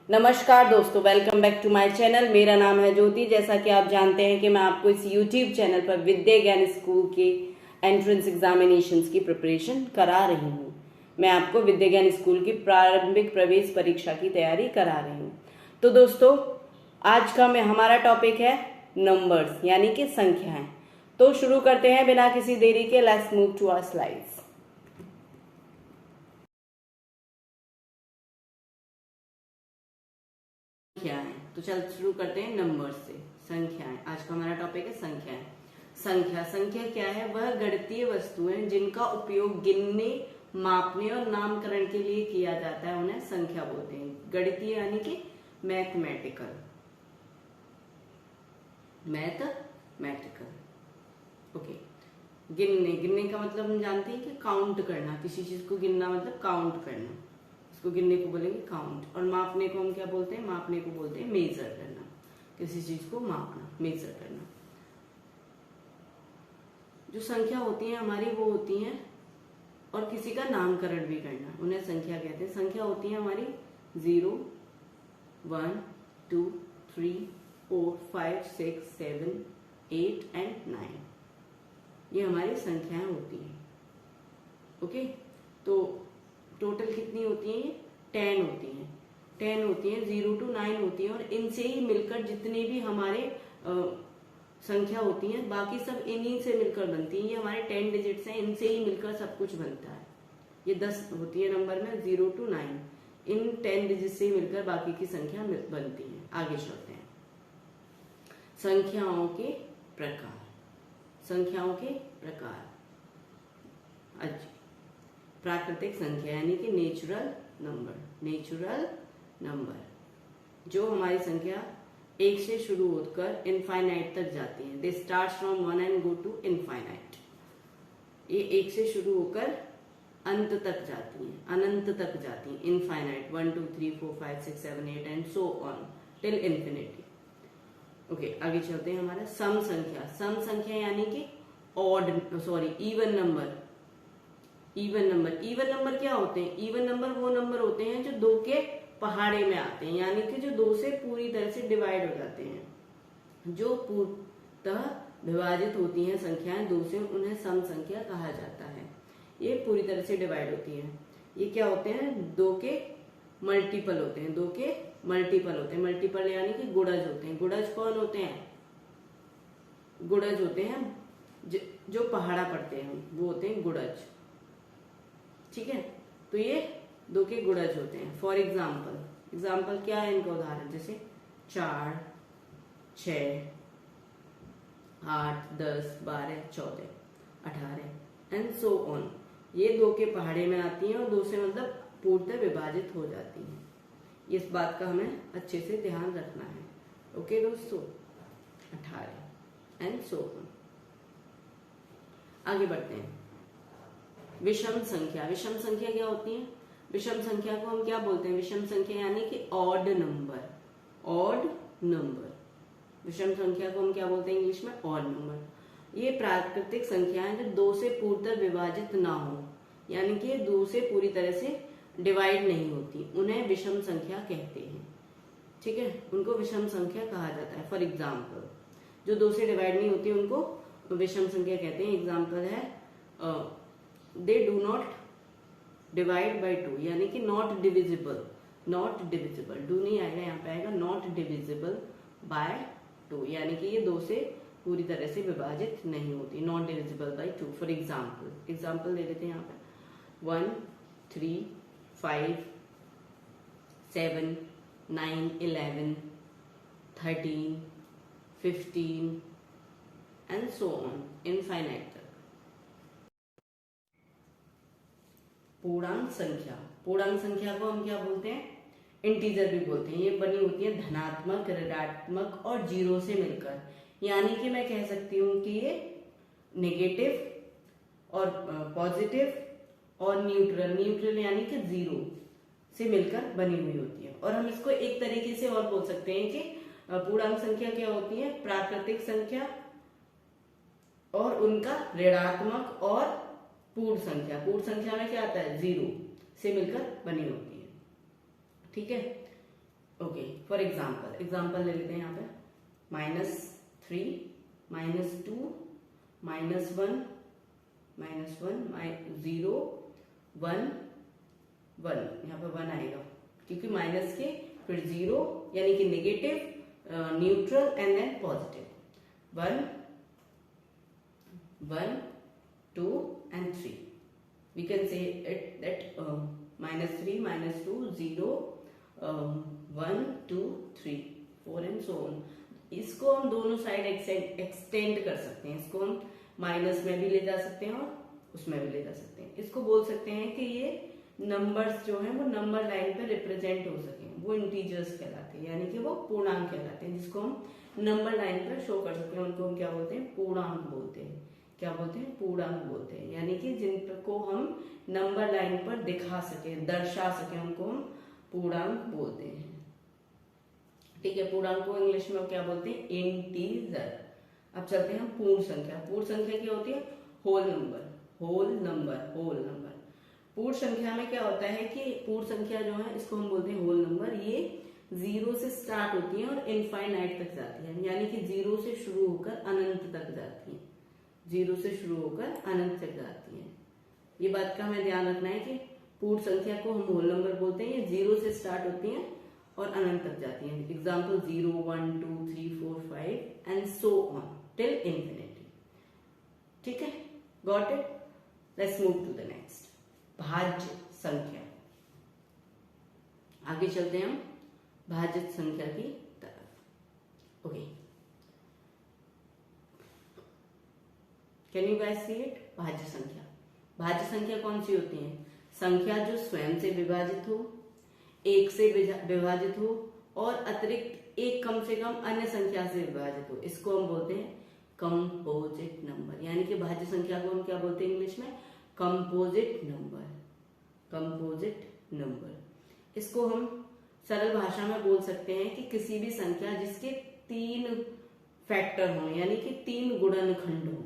नमस्कार दोस्तों, welcome back to my channel. मेरा नाम है ज्योति। जैसा कि आप जानते हैं कि मैं आपको इस यूट्यूब चैनल पर विद्या ज्ञान स्कूल के एंट्रेंस एग्जामिनेशंस की प्रिपरेशन करा रही हूँ। मैं आपको विद्या ज्ञान स्कूल की प्रारंभिक प्रवेश परीक्षा की तैयारी करा रही हूँ। तो दोस्तों, आज का हमारा टॉपिक है नंबर्स यानी कि संख्याएं। तो शुरू करते हैं बिना किसी देरी के। Let's move to our slides. संख्याएं, तो चल शुरू करते हैं नंबर से। संख्याएं, आज का हमारा टॉपिक है संख्याएं। संख्या क्या है? वह गणितीय वस्तुएं जिनका उपयोग गिनने, मापने और नामकरण के लिए किया जाता है, उन्हें संख्या बोलते हैं। गणितीय यानी कि मैथमेटिकल। ओके। गिनने का मतलब हम जानते हैं कि काउंट करना। किसी चीज को गिनना मतलब काउंट करना, इसको गिनने को बोलेंगे काउंट। और मापने को हम क्या बोलते हैं? मापने को बोलते हैं मेजर करना। किसी चीज को मापना, मेजर करना। जो संख्या होती है हमारी वो होती है, और किसी का नामकरण भी करना, उन्हें संख्या कहते हैं। संख्या होती है हमारी 0, 1, 2, 3, 4, 5, 6, 7, 8 एंड 9। ये हमारी संख्याएं होती हैं। ओके, तो टोटल कितनी होती है? 10 होती हैं। 10 होती हैं, 0 to 9 होती हैं। और इनसे ही मिलकर जितने भी हमारे संख्या होती हैं, बाकी सब इन्हीं से मिलकर बनती हैं। ये हमारे 10 डिजिट्स हैं, इनसे ही मिलकर सब कुछ बनता है। ये 10 होती है नंबर में, 0 to 9। इन 10 डिजिट से ही मिलकर बाकी की संख्या बनती है। आगे चलते हैं। संख्याओं के प्रकार। संख्याओं के प्रकार। अच्छा, प्राकृतिक संख्या यानी कि नेचुरल नंबर, जो हमारी संख्या 1 से शुरू होकर इनफाइनाइट तक जाती है। They start from 1 and go to infinite. ये 1 से शुरू होकर अंत तक जाती हैं, अनंत तक जाती हैं, infinite. 1 2 3 4 5 6 7 8 and so on till infinity. Okay, आगे चलते हैं। हमारा सम संख्या यानी कि इवन नंबर क्या होते हैं? इवन नंबर वो नंबर होते हैं जो 2 के पहाड़े में आते हैं, यानी कि जो 2 से पूरी तरह से डिवाइड हो जाते हैं। जो पूर्णतः विभाजित होती हैं संख्याएं 2 से, उन्हें सम संख्या कहा जाता है। ये पूरी तरह से डिवाइड होती है। ये क्या होते हैं? 2 के मल्टीपल होते हैं। 2 के मल्टीपल यानी कि गुणज होते हैं। गुणज कौन होते हैं? गुणज होते हैं जो पहाड़ा पड़ते हैं, वो होते हैं गुणज। ठीक है, तो ये 2 के गुणज होते हैं। फॉर एग्जाम्पल क्या है इनका उदाहरण? जैसे 4, 6, 8, 10, 12, 14, 18 एंड सो ऑन। ये 2 के पहाड़े में आती हैं और 2 से मतलब पूर्णतः विभाजित हो जाती हैं। इस बात का हमें अच्छे से ध्यान रखना है। ओके दोस्तों, 18 एंड सो ऑन। आगे बढ़ते हैं। विषम संख्या क्या होती है? विषम संख्या को हम क्या बोलते हैं? विषम संख्या यानी कि ऑड नंबर। विषम संख्या को हम क्या बोलते हैं इंग्लिश में? Odd number. ये प्राकृतिक संख्याएं जो 2 से पूर्णतः विभाजित ना हो, यानी कि 2 से पूरी तरह से डिवाइड नहीं होती, उन्हें विषम संख्या कहते हैं। ठीक है, उनको विषम संख्या कहा जाता है। फॉर एग्जाम्पल, जो 2 से डिवाइड नहीं होती उनको विषम संख्या कहते हैं। एग्जाम्पल है they do not divide by 2, यानी कि नॉट डिविजिबल। डू नहीं आएगा, यहाँ पे आएगा नॉट डिविजिबल बाय 2, यानी कि ये 2 से पूरी तरह से विभाजित नहीं होती। Not divisible by 2। For example दे देते हैं यहाँ पे 1, 3, 5, 7, 9, 11, 13, 15 एंड सो ऑन इनफाइनाइट तक। पूर्णांक संख्या को हम क्या बोलते हैं? इंटीजर भी बोलते हैं। ये बनी होती है धनात्मक, ऋणात्मक और 0 से मिलकर, यानी कि मैं कह सकती हूँ कि ये नेगेटिव और पॉजिटिव और न्यूट्रल यानी कि 0 से मिलकर बनी हुई होती है। और हम इसको एक तरीके से और बोल सकते हैं कि पूर्णांक संख्या क्या होती है? प्राकृतिक संख्या और उनका ऋणात्मक और पूर्ण संख्या में क्या आता है? 0 से मिलकर बनी होती है। ठीक है, ओके, फॉर एग्जाम्पल ले लेते हैं यहाँ पे -3 -2 -1 -1 0 1 1, यहाँ पे 1 आएगा क्योंकि माइनस के फिर 0 यानी कि negative, neutral and then positive. 1 1 2 and 3, we can say it that -3 -2 0 1 2 3 4 and so on। इसको हम दोनों साइड एक्सटेंड कर सकते हैं, इसको हम माइनस में भी ले जा सकते हैं और उसमें भी ले जा सकते हैं। इसको बोल सकते हैं कि ये नंबर्स जो हैं वो नंबर लाइन पे रिप्रेजेंट हो सके, वो इंटीजर्स कहलाते हैं, यानी कि वो पूर्णांक कहलाते हैं, जिसको हम नंबर लाइन पर शो कर सकते हैं। उनको हम क्या बोलते हैं? पूर्णांक बोलते हैं। क्या बोलते हैं? पूर्णांक बोलते हैं, यानी कि जिनको हम नंबर लाइन पर दिखा सके, दर्शा सके, उनको हम पूर्णांक बोलते हैं। ठीक है, पूर्णांक को इंग्लिश में क्या बोलते हैं? इंटीजर। अब चलते हैं हम पूर्ण संख्या। पूर्ण संख्या क्या होती है? Whole number. पूर्ण संख्या में क्या होता है कि पूर्ण संख्या जो है इसको हम बोलते हैं होल नंबर। ये 0 से स्टार्ट होती है और इनफाइनाइट तक जाती है, यानी कि 0 से शुरू होकर अनंत तक जाती है। 0 से शुरू होकर अनंत तक जाती है। ये बात का हमें ध्यान रखना है कि पूर्ण संख्या को हम होल नंबर बोलते हैं। ये 0 से स्टार्ट होती हैं और अनंत तक जाती हैं। Example 0 1 2 3 4 5 and so on till infinity. ठीक है, got it? Let's move to the next, भाज्य संख्या। आगे चलते हैं हम भाज्य संख्या की तरफ। Okay, can you guys see it? भाज्य संख्या। भाज्य संख्या कौन सी होती है? संख्या जो स्वयं से विभाजित हो, एक से विभाजित हो और अतिरिक्त एक कम से कम अन्य संख्या से विभाजित हो, इसको हम बोलते हैं कंपोजिट नंबर। यानी कि भाज्य संख्या को हम क्या बोलते हैं इंग्लिश में? Composite number. इसको हम सरल भाषा में बोल सकते हैं कि किसी भी संख्या जिसके 3 फैक्टर हों, यानी कि 3 गुणनखंड हों,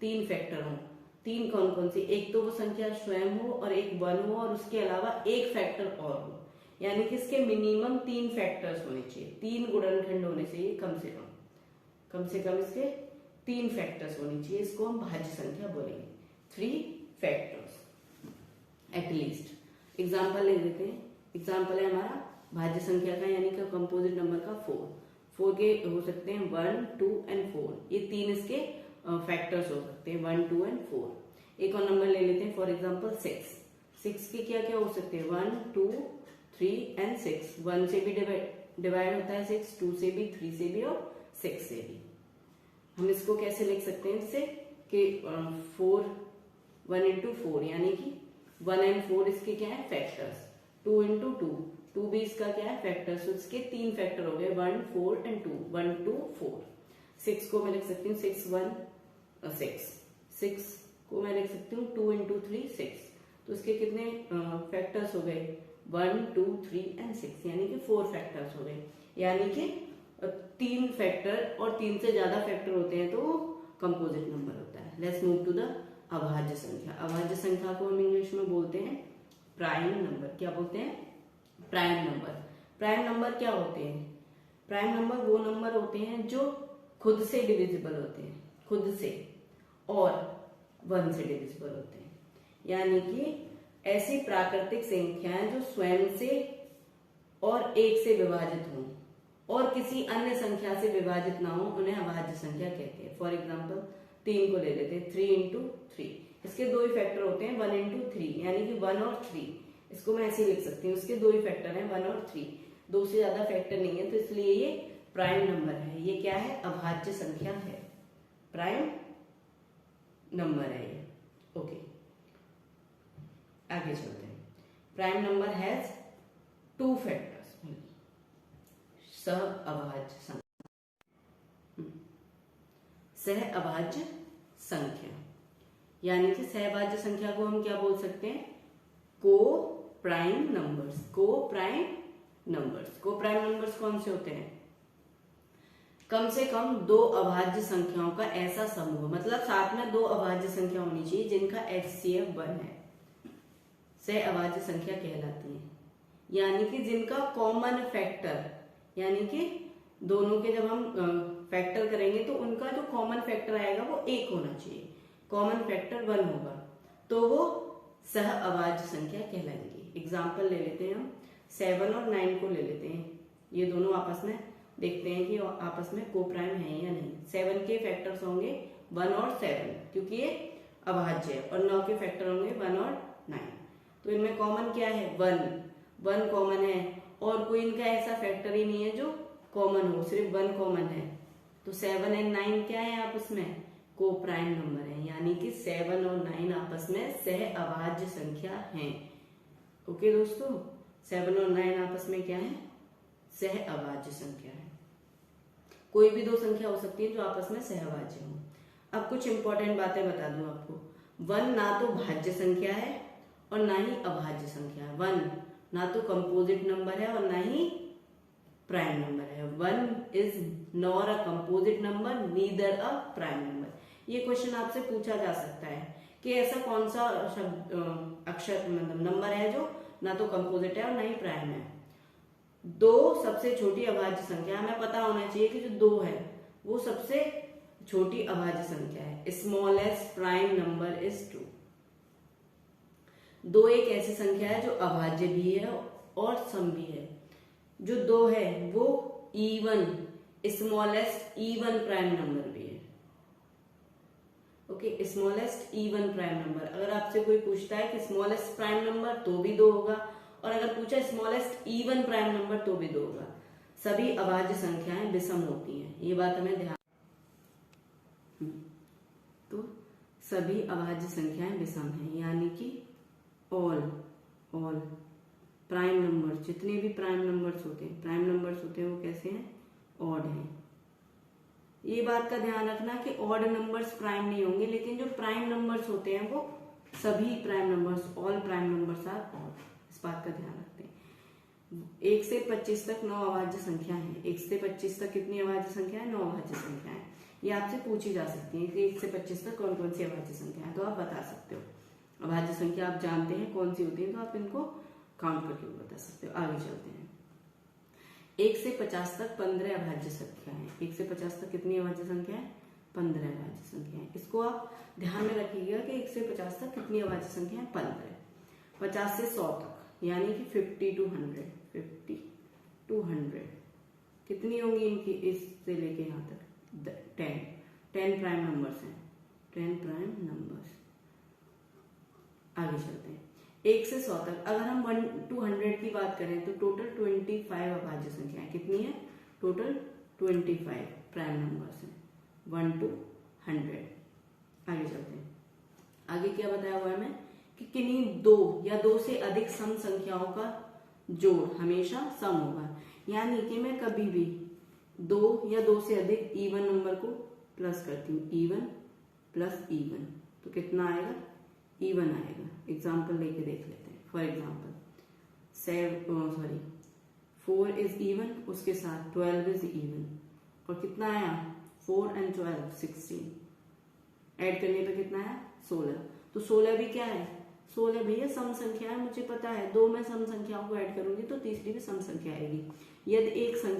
3 फैक्टर हों। 3 कौन कौन सी? एक तो वो संख्या स्वयं हो और एक 1 हो और उसके अलावा एक फैक्टर और हो, यानी कि इसके मिनिमम 3 फैक्टर्स होने चाहिए। 3 गुणनखंड होने चाहिए कम से कम इसके 3 फैक्टर्स होने चाहिए। इसको हम भाज्य संख्या बोलेंगे, 3 फैक्टर्स एटलीस्ट। एग्जाम्पल ले लेते हैं। एग्जाम्पल है हमारा भाज्य संख्या का, यानी कि कंपोजिट नंबर का 4 के हो सकते हैं 1 2 एंड 4। ये 3 इसके फैक्टर्स हो सकते हैं, 1 2 एंड 4। एक और नंबर ले लेते हैं, फॉर एग्जाम्पल 6 के क्या क्या हो सकते हैं? 1 2 3 एंड 6। 1 से भी डिवाइड होता है 6, 2 से भी, 3 से भी और 6 से भी। हम इसको कैसे लिख सकते हैं? इससे कि 1 इंटू 4, यानी कि 1 एंड 4 इसके क्या है? फैक्टर्स। 2 इंटू 2 भी इसका क्या है? फैक्टर्स। इसके 3 फैक्टर हो गए, 1 4 एंड 2, 1 2 4। 6 को मैं लिख सकती हूँ 6 1 6। 6 को मैं लिख सकती हूँ 2 इंटू 3 6। तो इसके कितने फैक्टर्स हो गए? 1 2 3 एंड 6, यानी कि 4 फैक्टर्स हो गए। यानी कि 3 फैक्टर और 3 से ज्यादा फैक्टर होते हैं तो कंपोजिट नंबर होता है। लेट्स मूव टू द अभाज्य संख्या। अभाज्य संख्या को हम इंग्लिश में बोलते हैं प्राइम नंबर। क्या बोलते हैं? Prime number. प्राइम नंबर क्या होते हैं? प्राइम नंबर वो नंबर होते हैं जो खुद से डिविजिबल होते हैं, खुद से, और 1 से डिविजिबल होते हैं। यानी कि ऐसी प्राकृतिक संख्याएं जो स्वयं से और 1 से विभाजित हों और किसी अन्य संख्या से विभाजित ना हो, उन्हें अभाज्य संख्या कहते हैं। फॉर एग्जाम्पल 3 को ले लेते हैं, 3 इंटू 3। इसके 2 ही फैक्टर होते हैं, 1 इंटू 3, यानी कि 1 और 3। इसको मैं ऐसे लिख सकती हूँ, इसके 2 ही फैक्टर हैं, 1 और 3। 2 से ज्यादा फैक्टर नहीं है, तो इसलिए ये प्राइम नंबर है। ये क्या है? अभाज्य संख्या है, प्राइम नंबर है ये। ओके, आगे चलते हैं। Prime number has 2 factors. सहअभाज्य संख्या। सहअभाज्य संख्या, यानी कि सहभाज्य संख्या को हम क्या बोल सकते हैं? को प्राइम नंबर्स। को प्राइम नंबर्स कौन से होते हैं? कम से कम 2 अभाज्य संख्याओं का ऐसा समूह, मतलब साथ में 2 अभाज्य संख्या होनी चाहिए जिनका HCF 1 है, सहअभाज्य संख्या कहलाती है। यानी कि जिनका कॉमन फैक्टर, यानी कि दोनों के जब हम फैक्टर करेंगे तो उनका जो कॉमन फैक्टर आएगा वो 1 होना चाहिए, कॉमन फैक्टर 1 होगा, तो वो सह अभाज्य संख्या कहलाएंगी। एग्जाम्पल ले लेते हैं हम, 7 और 9 को ले लेते हैं। ये दोनों आपस में देखते हैं कि आपस में को प्राइम है या नहीं। 7 के फैक्टर्स होंगे 1 और 7 क्योंकि ये अभाज्य है, और 9 के फैक्टर होंगे 1 और 9। तो इनमें कॉमन क्या है? 1 कॉमन है, और कोई इनका ऐसा फैक्टर ही नहीं है जो कॉमन हो, सिर्फ 1 कॉमन है। तो 7 और 9 क्या है आपस में? को प्राइम नंबर है, यानी कि 7 और 9 आपस में सह अभाज्य संख्या हैं। ओके दोस्तों, 7 और 9 आपस में क्या है? सह अभाज्य संख्या है। कोई भी दो संख्या हो सकती है जो आपस में सहभाज्य हो। अब कुछ इंपॉर्टेंट बातें बता दूं आपको। 1 ना तो भाज्य संख्या है और ना ही अभाज्य संख्या है। 1 ना तो कंपोजिट नंबर है और ना ही प्राइम नंबर है। 1 is nor a composite number, neither a prime number. ये क्वेश्चन आपसे पूछा जा सकता है कि ऐसा कौन सा शब्द अक्षर मतलब नंबर है जो ना तो कंपोजिट है और ना ही प्राइम है। 2 सबसे छोटी अभाज्य संख्या, हमें पता होना चाहिए कि जो 2 है वो सबसे छोटी अभाज्य संख्या है। Smallest prime number is 2। 2 एक ऐसी संख्या है जो अभाज्य भी है और सम भी है। जो 2 है वो even, smallest even prime number भी है। Okay, smallest even prime number. अगर आपसे कोई पूछता है कि स्मॉलेस्ट प्राइम नंबर, तो भी 2 होगा, और अगर पूछा स्मॉलेस्ट इवन प्राइम नंबर, तो भी 2 होगा। सभी अभाज्य संख्याएं विषम होती हैं, ये बात हमें ध्यान। तो सभी अभाज्य संख्याएं विषम हैं, यानी कि ऑल प्राइम नंबर, जितने भी प्राइम नंबर्स होते हैं वो कैसे हैं? ऑड हैं। ये बात का ध्यान रखना कि ऑड नंबर्स प्राइम नहीं होंगे, लेकिन जो प्राइम नंबर्स होते हैं वो सभी prime numbers, all prime numbers are odd. इस बात का ध्यान रखते हैं। 1 से 25 तक 9 अभाज्य संख्या है। 1 से 25 तक कितनी अभाज्य संख्या है? 9 अभाज्य संख्या है। ये आपसे पूछी जा सकती है कि 1 से 25 तक कौन कौन सी अभाज्य संख्या है, तो आप बता सकते हो। अभाज्य संख्या आप जानते हैं कौन सी होती है, तो आप इनको काउंट करके बता सकते हो। आगे चलते हैं। 1 से 50 तक 15 अभाज्य संख्या है। 1 से 50 तक कितनी अभाज्य संख्या है? 15 अभाज्य संख्या है। इसको आप ध्यान में रखिएगा कि 1 से 50 तक कितनी अभाज्य संख्या है? 15। 50 से 100 तक यानी कि 50 to 100 कितनी होंगी इनकी? इससे लेके यहाँ तक 10 प्राइम नंबर्स हैं। 10 प्राइम नंबर्स। आगे चलते हैं। 1 से 100 तक अगर हम 1 to 100 की बात करें तो टोटल 25 अभाज्य संख्याएं कितनी है? टोटल 25 प्राइम नंबर्स हैं 1 to 100। आगे चलते हैं। आगे क्या बताया हुआ है हमें कि किन्हीं 2 या 2 से अधिक सम संख्याओं का जोड़ हमेशा सम होगा, यानी कि मैं कभी भी 2 या 2 से अधिक इवन नंबर को प्लस करती हूँ, इवन प्लस इवन, तो कितना आएगा? इवन आएगा। एग्जाम्पल लेके देख लेते हैं। फॉर एग्जाम्पल 4 इज इवन, उसके साथ 12 इज इवन, और कितना आया? 4 and 12 16, ऐड करने पे कितना है? 16। तो 16 भी क्या है? 16 भैया सम संख्या है, मुझे पता है। 2 में सम संख्याओं को ऐड करूंगी तो तीसरी भी सम संख्या आएगी। यदि एक सम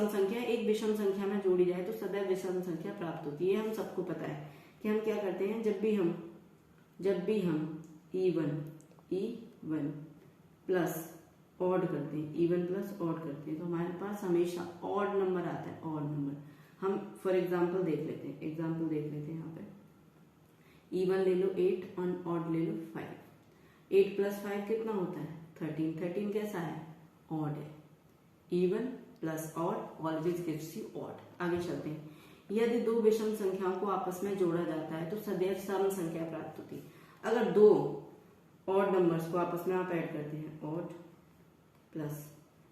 संख्या एक विषम संख्या में जोड़ी जाए तो सदैव विषम संख्या प्राप्त होती है। हम सबको पता है कि हम क्या करते हैं, जब भी हम इवन प्लस ऑड करते हैं, इवन प्लस ऑड करते हैं, तो हमारे पास हमेशा ऑड नंबर आता है। ऑड नंबर हम फॉर एग्जाम्पल देख लेते हैं। यहाँ पे इवन ले लो 8 और ऑड ले लो 5। 8 + 5 कितना होता है? 13। 13 कैसा है? ऑड है। Even plus odd always gives you odd. आगे चलते हैं। यदि 2 विषम संख्याओं को आपस में जोड़ा जाता है तो सदैव सम संख्या प्राप्त होती है। अगर 2 ऑड नंबर्स को आपस में आप ऐड करते हैं, odd plus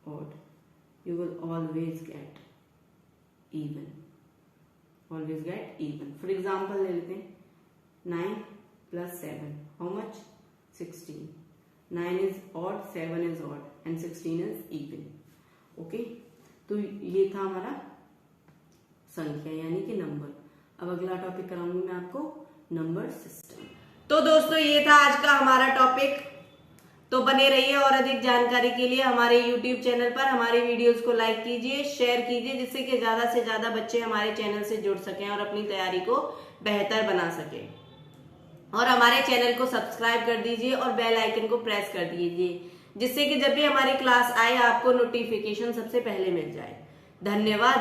odd, you will always get even. For example ले लेते हैं। 9 + 7 how much? 16। 9 is odd, 7 is odd and 16 is even. Okay, तो ये था हमारा संख्या यानी कि नंबर। अब अगला टॉपिक कराऊंगी मैं आपको, नंबर सिस्टम। तो दोस्तों ये था आज का हमारा टॉपिक, तो बने रहिए और अधिक जानकारी के लिए हमारे YouTube चैनल पर हमारे वीडियोस को लाइक कीजिए, शेयर कीजिए, जिससे कि ज्यादा से ज्यादा बच्चे हमारे चैनल से जुड़ सकें और अपनी तैयारी को बेहतर बना सकें। और हमारे चैनल को सब्सक्राइब कर दीजिए और बेल आइकन को प्रेस कर दीजिए, जिससे कि जब भी हमारी क्लास आए आपको नोटिफिकेशन सबसे पहले मिल जाए। धन्यवाद।